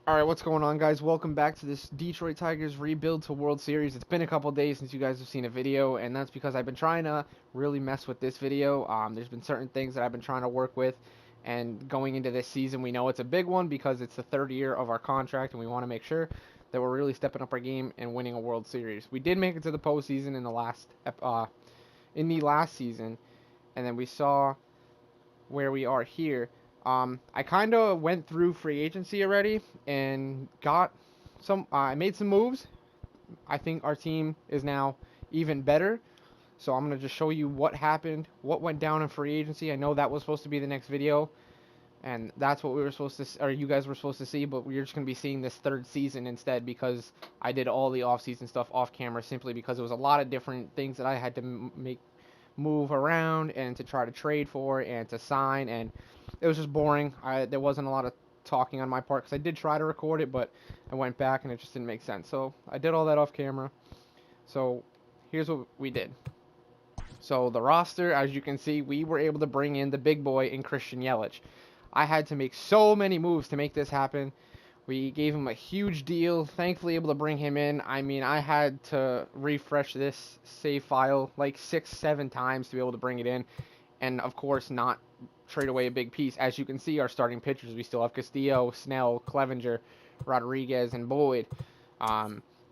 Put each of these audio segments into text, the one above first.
Alright, what's going on, guys? Welcome back to this Detroit Tigers rebuild to World Series. It's been a couple days since you guys have seen a video, and that's because I've been trying to really mess with this video. There's been certain things that I've been trying to work with, and going into this season, we know it's a big one because it's the third year of our contract, and we want to make sure that we're really stepping up our game and winning a World Series. We did make it to the postseason in the last season, and then we saw where we are here. I kind of went through free agency already and got some. I made some moves. I think our team is now even better. So I'm gonna just show you what happened, what went down in free agency. I know that was supposed to be the next video, and that's what we were supposed to, or you guys were supposed to see, but we're just gonna be seeing this third season instead because I did all the off-season stuff off camera simply because it was a lot of different things that I had to move around and to try to trade for and to sign, and it was just boring. There wasn't a lot of talking on my part because I did try to record it, but I went back and it just didn't make sense. So I did all that off camera. So here's what we did. So the roster, as you can see, we were able to bring in the big boy in Christian Yelich. I had to make so many moves to make this happen. We gave him a huge deal. Thankfully, able to bring him in. I mean, I had to refresh this save file like 6, 7 times to be able to bring it in. And, of course, not trade away a big piece. As you can see, our starting pitchers, we still have Castillo, Snell, Clevenger, Rodriguez, and Boyd.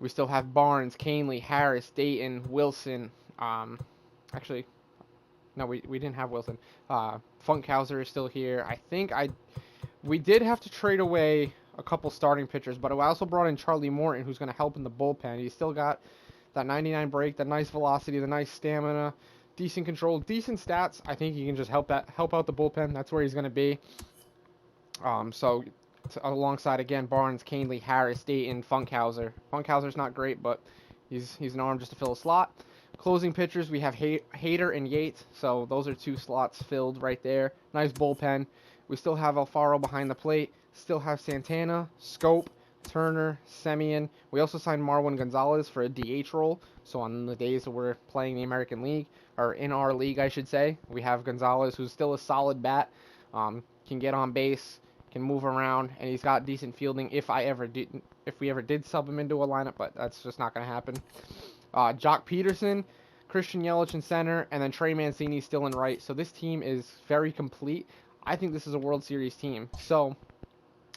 We still have Barnes, Canely, Harris, Dayton, Wilson. Actually, no, we didn't have Wilson. Funkhauser is still here. We did have to trade away a couple starting pitchers, but I also brought in Charlie Morton, who's going to help in the bullpen. He's still got that 99 break, that nice velocity, the nice stamina, decent control, decent stats. I think he can just help out the bullpen. That's where he's going to be. Alongside again Barnes, Canely, Harris, Dayton, Funkhauser. Funkhauser's not great, but he's an arm just to fill a slot. Closing pitchers, we have Hader and Yates, so those are 2 slots filled right there. Nice bullpen. We still have Alfaro behind the plate. Still have Santana, Scope, Turner, Semien. We also signed Marwin Gonzalez for a DH role. So on the days that we're playing the American League, or in our league, I should say, we have Gonzalez, who's still a solid bat, can get on base, can move around, and he's got decent fielding. If we ever did sub him into a lineup, but that's just not going to happen. Jock Peterson, Christian Yelich in center, and then Trey Mancini still in right. So this team is very complete. I think this is a World Series team. So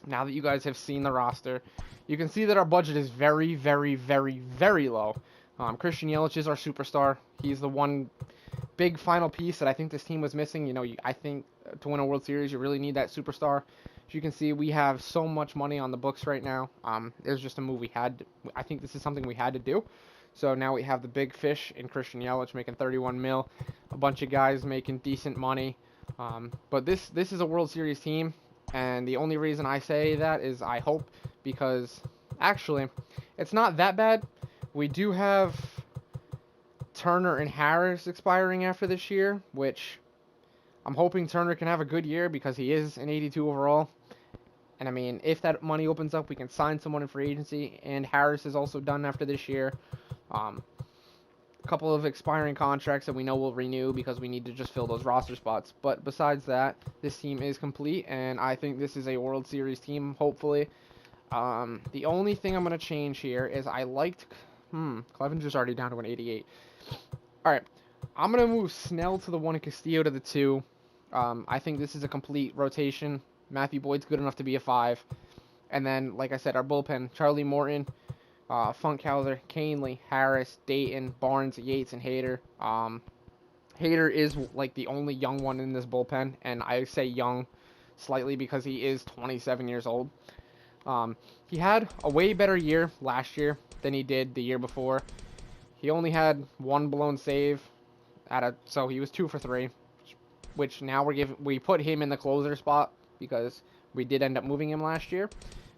now that you guys have seen the roster, you can see that our budget is very, very, very, very low. Christian Yelich is our superstar. He's the one big final piece that I think this team was missing. You know, I think to win a World Series, you really need that superstar. As you can see, we have so much money on the books right now. It was just a move we had. I think this is something we had to do. So now we have the big fish in Christian Yelich making 31 mil, a bunch of guys making decent money. But this is a World Series team, and the only reason I say that is I hope, because actually it's not that bad. We do have Turner and Harris expiring after this year, which I'm hoping Turner can have a good year because he is an 82 overall. And I mean, if that money opens up, we can sign someone in free agency, and Harris is also done after this year. A couple of expiring contracts that we know will renew because we need to just fill those roster spots. But besides that, this team is complete, and I think this is a World Series team, hopefully. The only thing I'm going to change here is I liked... Clevenger's already down to an 88. Alright, I'm going to move Snell to the 1 and Castillo to the 2. I think this is a complete rotation. Matthew Boyd's good enough to be a 5. And then, like I said, our bullpen, Charlie Morton, Funkhauser, Canely, Harris, Dayton, Barnes, Yates, and Hader. Hader is like the only young one in this bullpen, and I say young slightly because he is 27 years old. He had a way better year last year than he did the year before. He only had 1 blown save so he was 2 for 3, which now we put him in the closer spot because we did end up moving him last year.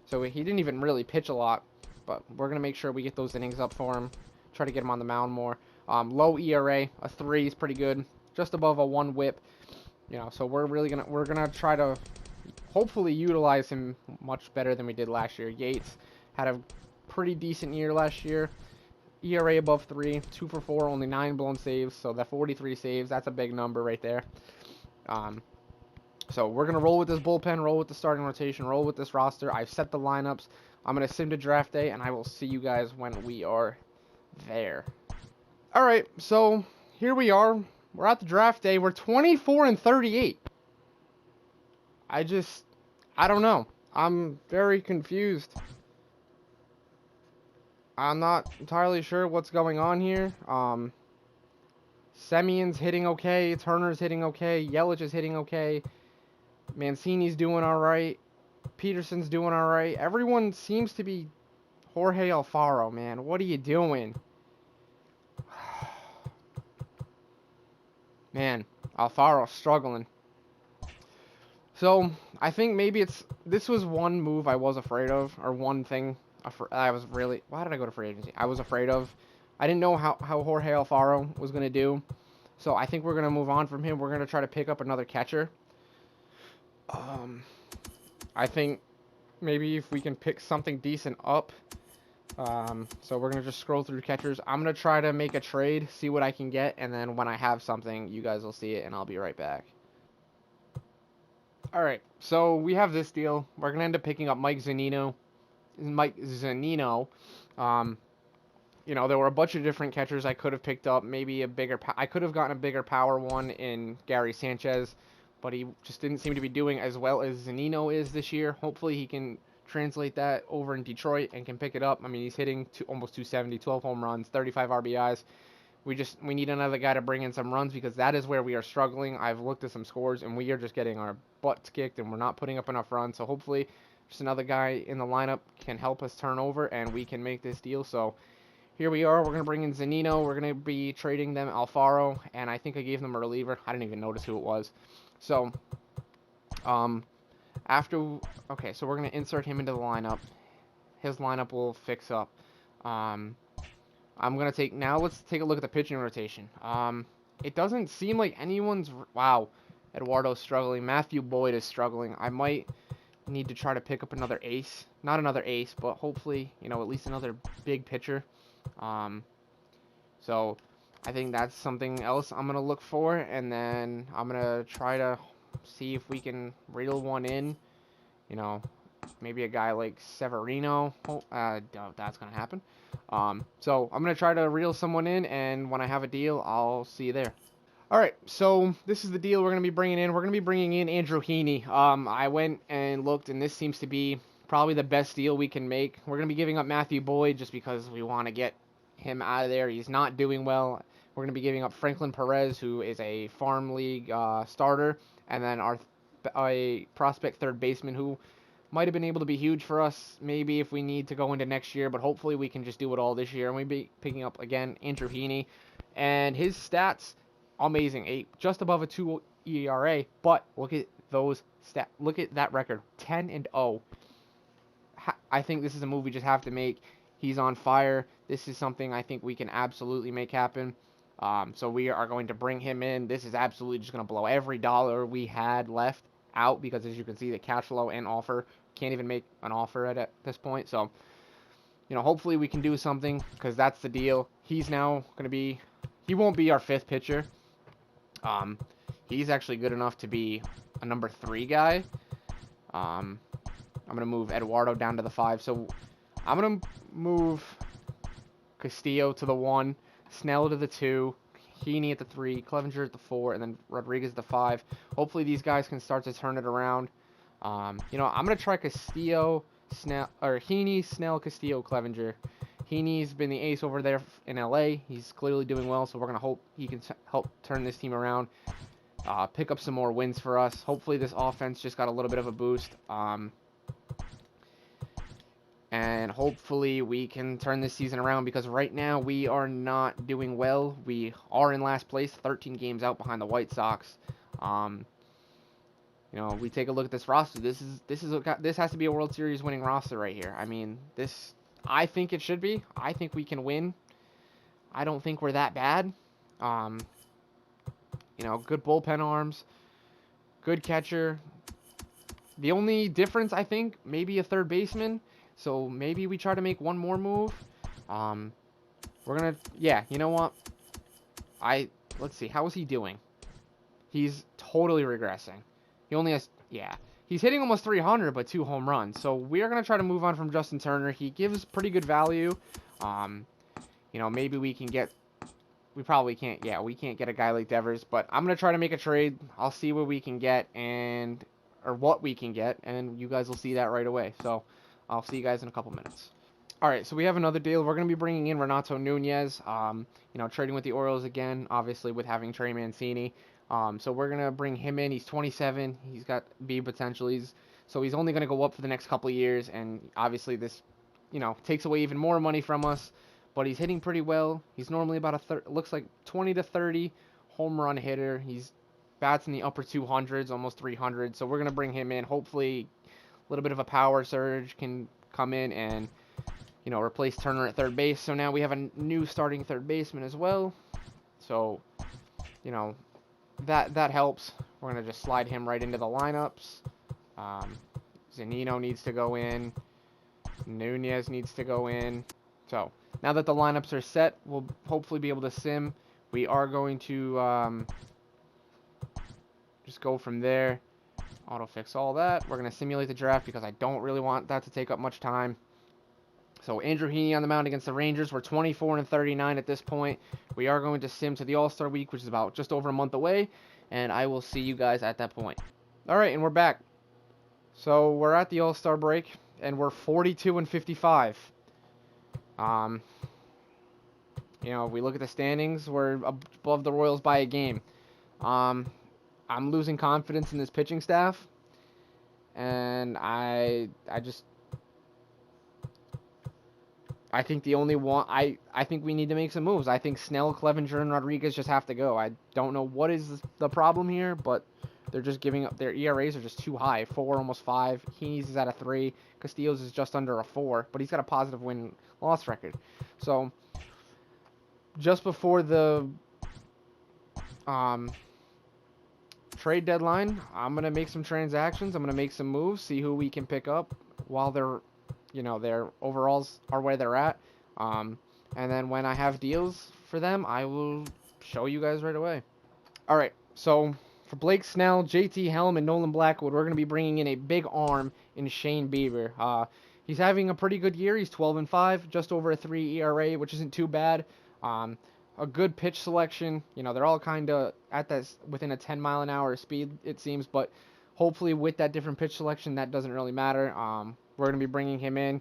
So he didn't even really pitch a lot. But we're going to make sure we get those innings up for him. Try to get him on the mound more. Low ERA, a 3 is pretty good. Just above a 1 whip. You know, so we're going to try to hopefully utilize him much better than we did last year. Yates had a pretty decent year last year. ERA above 3, 2 for 4, only 9 blown saves. So that 43 saves, that's a big number right there. So we're going to roll with this bullpen, roll with the starting rotation, roll with this roster. I've set the lineups. I'm going to sim to draft day, and I will see you guys when we are there. All right, so here we are. We're at the draft day. We're 24-38. I don't know. I'm very confused. I'm not entirely sure what's going on here. Semion's hitting okay. Turner's hitting okay. Yelich is hitting okay. Mancini's doing all right. Peterson's doing all right. Everyone seems to be Jorge Alfaro, man. What are you doing? Man, Alfaro's struggling. So, I think maybe this was one move I was afraid of, or one thing I was really, why did I go to free agency? I was afraid of. I didn't know how Jorge Alfaro was going to do. So, I think we're going to move on from him. We're going to try to pick up another catcher. I think maybe if we can pick something decent up. So we're going to just scroll through catchers. I'm going to try to make a trade, see what I can get, and then when I have something, you guys will see it, and I'll be right back. Alright, so we have this deal. We're going to end up picking up Mike Zunino. You know, there were a bunch of different catchers I could have picked up. Maybe I could have gotten a bigger power one in Gary Sanchez, but he just didn't seem to be doing as well as Zunino is this year. Hopefully he can translate that over in Detroit and can pick it up. I mean, he's hitting almost 270, 12 home runs, 35 RBIs. We need another guy to bring in some runs because that is where we are struggling. I've looked at some scores and we are just getting our butts kicked and we're not putting up enough runs. So hopefully just another guy in the lineup can help us turn over and we can make this deal. So here we are. We're going to bring in Zunino. We're going to be trading them Alfaro, and I think I gave them a reliever. I didn't even notice who it was. So, okay, so we're going to insert him into the lineup. His lineup will fix up. Let's take a look at the pitching rotation. It doesn't seem like anyone's, wow, Eduardo's struggling. Matthew Boyd is struggling. I might need to try to pick up another ace. Not another ace, but hopefully, you know, at least another big pitcher. So I think that's something else I'm going to look for, and then I'm going to try to see if we can reel one in, you know, maybe a guy like Severino. Doubt that's going to happen. So I'm going to try to reel someone in, and when I have a deal, I'll see you there. All right, so this is the deal we're going to be bringing in. We're going to be bringing in Andrew Heaney. I went and looked, and this seems to be probably the best deal we can make. We're going to be giving up Matthew Boyd just because we want to get him out of there. He's not doing well. We're going to be giving up Franklin Perez, who is a farm league starter, and then a prospect third baseman who might have been able to be huge for us maybe if we need to go into next year, but hopefully we can just do it all this year. And we'll be picking up, again, Andrew Heaney. And his stats, amazing. Just above a 2 ERA, but look at those stats. Look at that record, 10-0. I think this is a move we just have to make. He's on fire. This is something I think we can absolutely make happen. So we are going to bring him in. This is absolutely just going to blow every dollar we had left out because, as you can see, the cash flow and offer can't even make an offer at this point. So, you know, hopefully we can do something because that's the deal. He's now going to be, he won't be our fifth pitcher. He's actually good enough to be a number 3 guy. I'm going to move Eduardo down to the 5. So I'm going to move Castillo to the 1, Snell to the 2, Heaney at the 3, Clevenger at the 4, and then Rodriguez at the 5. Hopefully these guys can start to turn it around. You know, I'm going to try Castillo, Heaney, Snell, Castillo, Clevenger. Heaney's been the ace over there in LA. He's clearly doing well, so we're going to hope he can help turn this team around. Pick up some more wins for us. Hopefully this offense just got a little bit of a boost. And hopefully we can turn this season around because right now we are not doing well. We are in last place, 13 games out behind the White Sox. You know, we take a look at this roster. This has to be a World Series winning roster right here. I mean, I think it should be. I think we can win. I don't think we're that bad. You know, good bullpen arms, good catcher. The only difference, I think, maybe a third baseman. So maybe we try to make one more move. Yeah, you know what? Let's see, how is he doing? He's totally regressing. He only has, yeah. He's hitting almost 300, but 2 home runs. So we are going to try to move on from Justin Turner. He gives pretty good value. You know, maybe we can get, we probably can't, yeah, we can't get a guy like Devers, but I'm going to try to make a trade. I'll see what we can get or what we can get, and you guys will see that right away. So I'll see you guys in a couple minutes. All right, so we have another deal. We're going to be bringing in Renato Nunez, you know, trading with the Orioles again, obviously with having Trey Mancini. So we're going to bring him in. He's 27. He's got B potential. So he's only going to go up for the next couple of years, and obviously this, you know, takes away even more money from us, but he's hitting pretty well. He's normally about looks like 20 to 30 home run hitter. He's bats in the upper 200s, almost 300. So we're going to bring him in. Hopefully a little bit of a power surge can come in and, you know, replace Turner at third base. So now we have a new starting third baseman as well. So, you know, that helps. We're going to just slide him right into the lineups. Zunino needs to go in. Nunez needs to go in. So now that the lineups are set, we'll hopefully be able to sim. We are going to just go from there. Auto fix all that. We're going to simulate the draft because I don't really want that to take up much time. So Andrew Heaney on the mound against the Rangers. We're 24 and 39 at this point. We are going to sim to the All-Star week, which is about just over a month away, and I will see you guys at that point. All right, and we're back. So we're at the All-Star break, and we're 42 and 55. You know, if we look at the standings, we're above the Royals by a game. I'm losing confidence in this pitching staff, and I think the only one, I think we need to make some moves. I think Snell, Clevenger, and Rodriguez just have to go. I don't know what is the problem here, but they're just giving up. Their ERAs are just too high. 4, almost 5. Heaney's is at a 3. Castillo's is just under a 4, but he's got a positive win-loss record. So just before the trade deadline, I'm going to make some transactions. I'm going to make some moves, see who we can pick up while they're, you know, their overalls are where they're at. And then when I have deals for them, I will show you guys right away. All right, so for Blake Snell, JT Helm, and Nolan Blackwood, we're going to be bringing in a big arm in Shane Bieber. He's having a pretty good year. He's 12 and 5, just over a 3 ERA, which isn't too bad. A good pitch selection. You know, they're all kind of at that within a 10-mile-an-hour speed, it seems, but hopefully with that different pitch selection, that doesn't really matter. We're going to be bringing him in.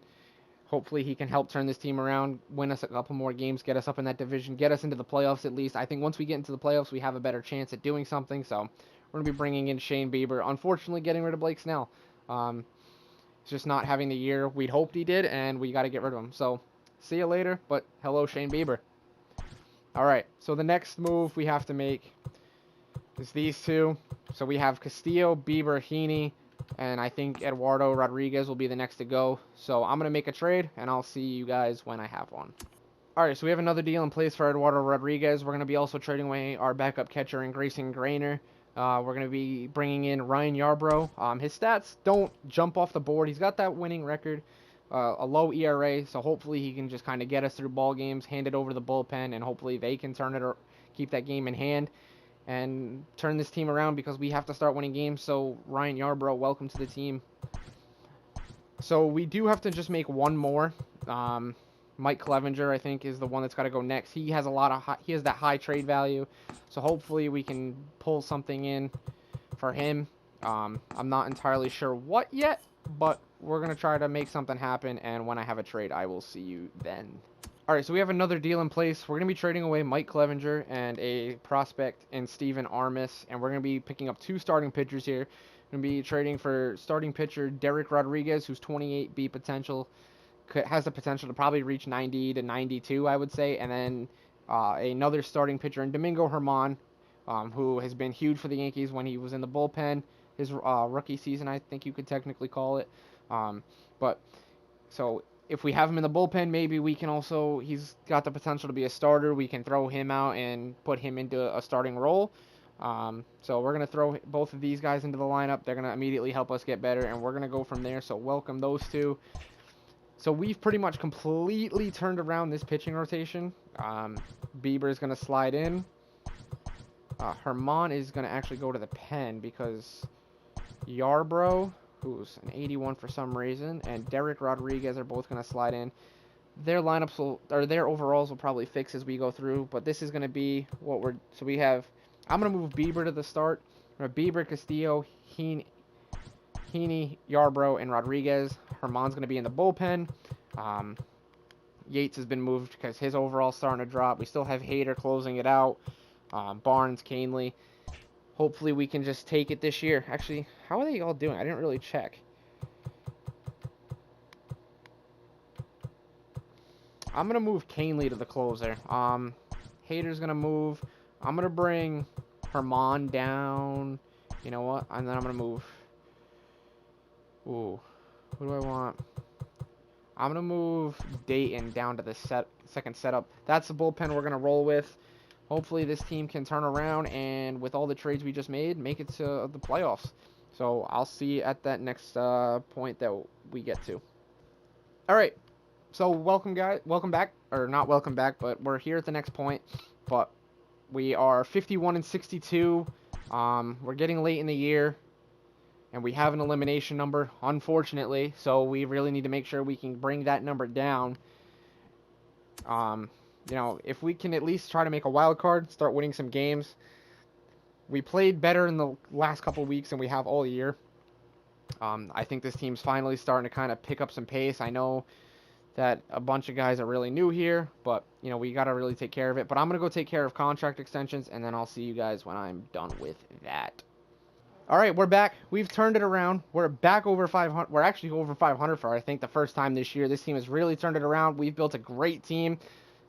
Hopefully he can help turn this team around, win us a couple more games, get us up in that division, get us into the playoffs at least. I think once we get into the playoffs, we have a better chance at doing something. So we're going to be bringing in Shane Bieber. Unfortunately, getting rid of Blake Snell. He's just not having the year we'd hoped he did, and we got to get rid of him. So see you later, but hello, Shane Bieber. All right, so the next move we have to make is these two. So we have Castillo, Bieber, Heaney, and I think Eduardo Rodriguez will be the next to go. So I'm going to make a trade, and I'll see you guys when I have one. All right, so we have another deal in place for Eduardo Rodriguez. We're going to be also trading away our backup catcher in Grayson Grainer. We're going to be bringing in Ryan Yarbrough. His stats don't jump off the board. He's got that winning record, a low ERA, so hopefully he can just kind of get us through ball games, hand it over to the bullpen, and hopefully they can turn it or keep that game in hand and turn this team around because we have to start winning games. So Ryan Yarbrough, welcome to the team. So we do have to just make one more. Mike Clevenger, I think, is the one that's got to go next. He has he has that high trade value, so hopefully we can pull something in for him. I'm not entirely sure what yet, but we're going to try to make something happen, and when I have a trade, I will see you then. All right, so we have another deal in place. We're going to be trading away Mike Clevenger and a prospect in Steven Armas, and we're going to be picking up 2 starting pitchers here. We're going to be trading for starting pitcher Derek Rodriguez, who's 28 B potential, has the potential to probably reach 90 to 92, I would say, and then another starting pitcher in Domingo Germán, who has been huge for the Yankees when he was in the bullpen. His rookie season, I think you could technically call it. But so if we have him in the bullpen, maybe we can also, he's got the potential to be a starter. We can throw him out and put him into a starting role. So we're going to throw both of these guys into the lineup. They're going to immediately help us get better, and we're going to go from there. So welcome those two. So we've pretty much completely turned around this pitching rotation. Bieber is going to slide in. Germán is going to actually go to the pen because Yarbrough, who's an 81 for some reason, and Derek Rodriguez are both going to slide in. Their lineups will, or their overalls will probably fix as we go through, but this is going to be what we're, so we have, I'm going to move Bieber to the start. Bieber, Castillo, Heaney, Yarbrough, and Rodriguez. Herman's going to be in the bullpen. Yates has been moved because his overall's starting to drop. We still have Hader closing it out. Barnes, Canely. Hopefully we can just take it this year. Actually, how are they all doing? I didn't really check. I'm going to move Canely to the closer. Hader's going to move. I'm going to bring Herman down. You know what? And then I'm going to move. Ooh. Who do I want? I'm going to move Dayton down to the second setup. That's the bullpen we're going to roll with. Hopefully this team can turn around and with all the trades we just made, make it to the playoffs. So I'll see you at that next point that we get to. All right. So welcome, guys. Welcome back. Or not welcome back, but we're here at the next point. But we are 51 and 62. We're getting late in the year. And we have an elimination number, unfortunately. So we really need to make sure we can bring that number down. You know, if we can at least try to make a wild card, start winning some games. We played better in the last couple of weeks than we have all year. I think this team's finally starting to kind of pick up some pace. I know that a bunch of guys are really new here, but, you know, we got to really take care of it. But I'm going to go take care of contract extensions, and then I'll see you guys when I'm done with that. All right, we're back. We've turned it around. We're back over 500. We're actually over 500 for, I think, the first time this year. This team has really turned it around. We've built a great team.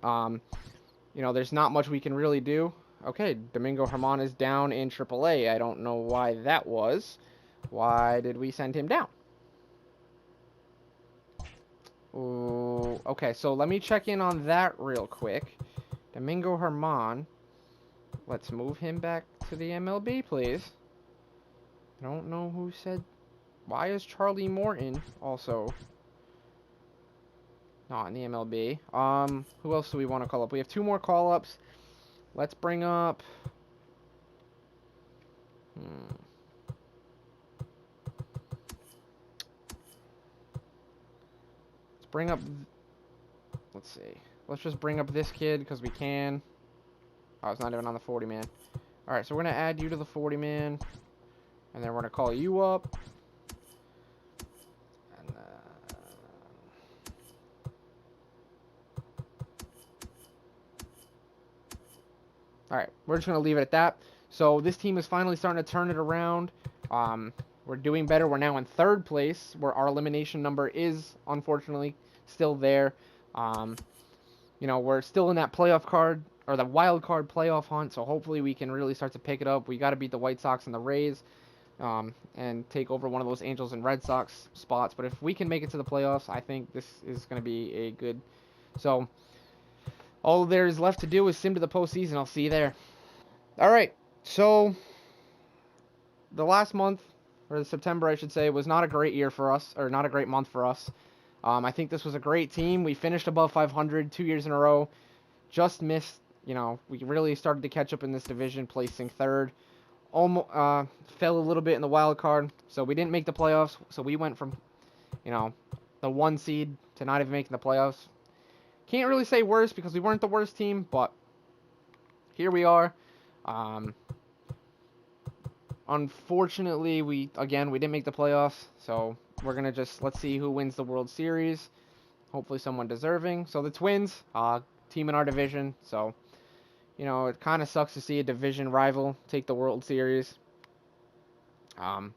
You know, there's not much we can really do. Okay, Domingo Herman is down in AAA. I don't know why that was. Why did we send him down? Ooh, okay, so let me check in on that real quick. Domingo Herman. Let's move him back to the MLB, please. I don't know who said... Why is Charlie Morton also not in the MLB? Who else do we want to call up? We have 2 more call-ups. Let's bring up... Let's bring up... Let's see. Let's just bring up this kid because we can. Oh, it's not even on the 40-man. Alright, so we're going to add you to the 40-man. And then we're going to call you up. And alright, we're just going to leave it at that. So this team is finally starting to turn it around. We're doing better. We're now in 3rd place, where our elimination number is, unfortunately, still there. You know, we're still in that playoff card, or the wild card playoff hunt, so hopefully we can really start to pick it up. We got to beat the White Sox and the Rays. And take over one of those Angels and Red Sox spots. But if we can make it to the playoffs, I think this is going to be a good... So, all there is left to do is sim to the postseason. I'll see you there. Alright, so... The last month, or September I should say, was not a great year for us, or not a great month for us. I think this was a great team. We finished above 500 2 years in a row. Just missed, you know, we really started to catch up in this division, placing 3rd. Almost fell a little bit in the wild card, so we didn't make the playoffs. So we went from, you know, the 1 seed to not even making the playoffs. Can't really say worse because we weren't the worst team, but here we are. Unfortunately, we didn't make the playoffs, so we're gonna just let's see who wins the World Series. Hopefully, someone deserving. So the Twins, team in our division, so. You know, it kind of sucks to see a division rival take the World Series. So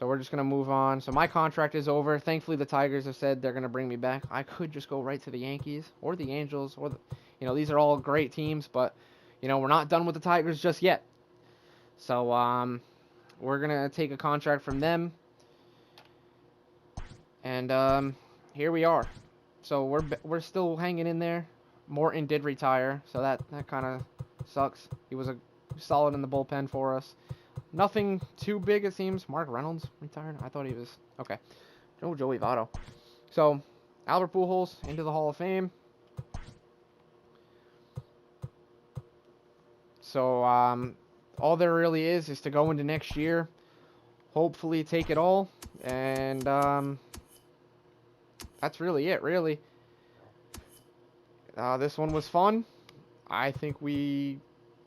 we're just going to move on. So my contract is over. Thankfully, the Tigers have said they're going to bring me back. I could just go right to the Yankees or the Angels. Or you know, these are all great teams. But, you know, we're not done with the Tigers just yet. So we're going to take a contract from them. And here we are. So we're still hanging in there. Morton did retire, so that kind of sucks. He was solid in the bullpen for us. Nothing too big, it seems. Mark Reynolds retired? I thought he was... Okay. No, Joey Votto. So, Albert Pujols into the Hall of Fame. So, all there really is to go into next year. hopefully take it all. And that's really it, really. This one was fun. I think we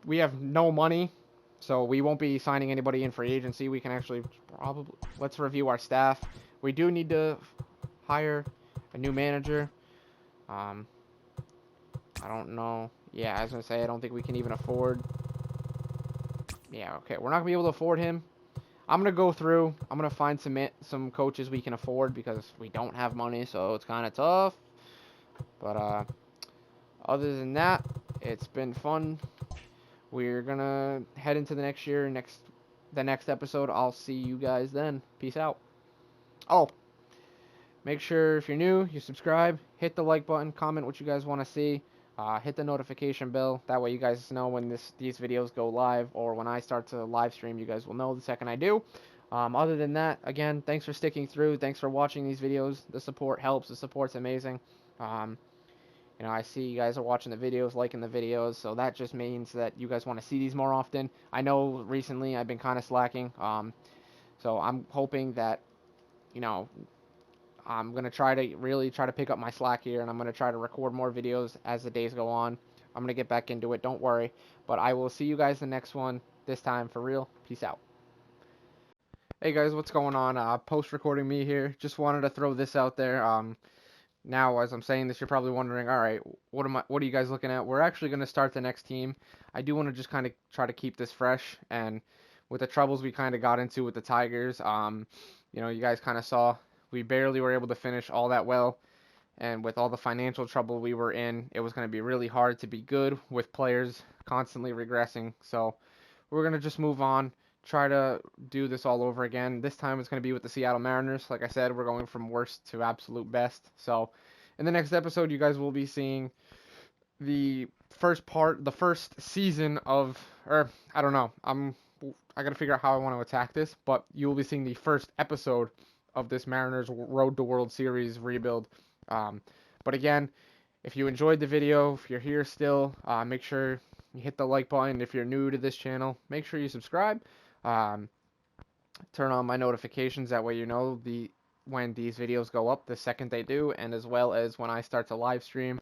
have no money, so we won't be signing anybody in free agency. We can actually probably, let's review our staff. We do need to hire a new manager. I don't know. Yeah, I was gonna say I don't think we can even afford. Yeah, okay, we're not gonna be able to afford him. I'm gonna go through. I'm gonna find some coaches we can afford because we don't have money, so it's kind of tough. But other than that, it's been fun. We're gonna head into the next year. The next episode. I'll see you guys then. Peace out. Oh, make sure if you're new, you subscribe, hit the like button, comment what you guys want to see, hit the notification bell. That way you guys know when these videos go live, or when I start to live stream, you guys will know the second I do. Other than that, again, thanks for sticking through. Thanks for watching these videos. The support helps. The support's amazing. You know, I see you guys are watching the videos, liking the videos, so that just means that you guys want to see these more often. I know recently I've been kind of slacking, so I'm hoping that, you know, I'm going to really try to pick up my slack here, and I'm going to try to record more videos as the days go on. I'm going to get back into it, don't worry. But I will see you guys in the next one, this time for real. Peace out. Hey guys, what's going on? Post-recording me here. Just wanted to throw this out there. Now, as I'm saying this, you're probably wondering, all right, what are you guys looking at? We're actually going to start the next team. I do want to just kind of try to keep this fresh, and with the troubles we kind of got into with the Tigers, you know, you guys kind of saw we barely were able to finish all that well, and with all the financial trouble we were in, it was going to be really hard to be good with players constantly regressing. So we're going to just move on, try to do this all over again. This time it's going to be with the Seattle Mariners. Like I said, we're going from worst to absolute best. So in the next episode, you guys will be seeing the first season of, or I don't know, I got to figure out how I want to attack this, but you will be seeing the first episode of this Mariners Road to World Series rebuild. But again, if you enjoyed the video, if you're here still, make sure you hit the like button. If you're new to this channel, make sure you subscribe. Turn on my notifications, that way you know when these videos go up the second they do, and as well as when I start to live stream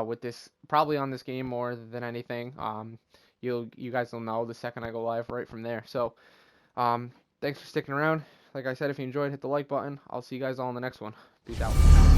with this, probably on this game more than anything. You guys will know the second I go live right from there. So thanks for sticking around. Like I said, if you enjoyed, hit the like button. I'll see you guys all in the next one. Peace out.